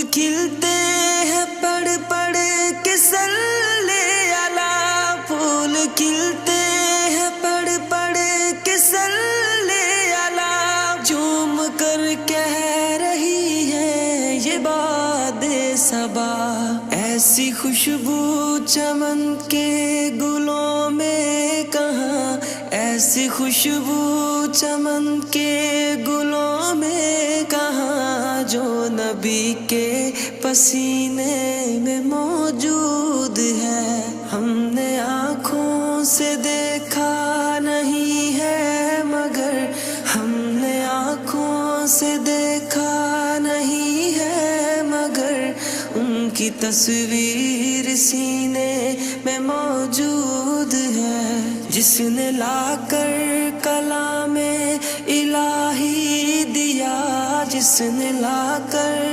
खिलते हैं पढ़ पढ़ के सल्ले अला। फूल खिलते हैं पढ़ पढ़ के सल्ले अला। झूम कर कह रही है ये बादे सबा। ऐसी खुशबू चमन के गुलों में कहाँ, ऐसी खुशबू चमन के गुलों में कहाँ, जो नबी के पसीने में मौजूद है। हमने आँखों से देखा नहीं है मगर, हमने आँखों से देखा नहीं है मगर, उनकी तस्वीर सीने में मौजूद है। जिसने लाकर कलामे इलाही दिया, जिसने लाकर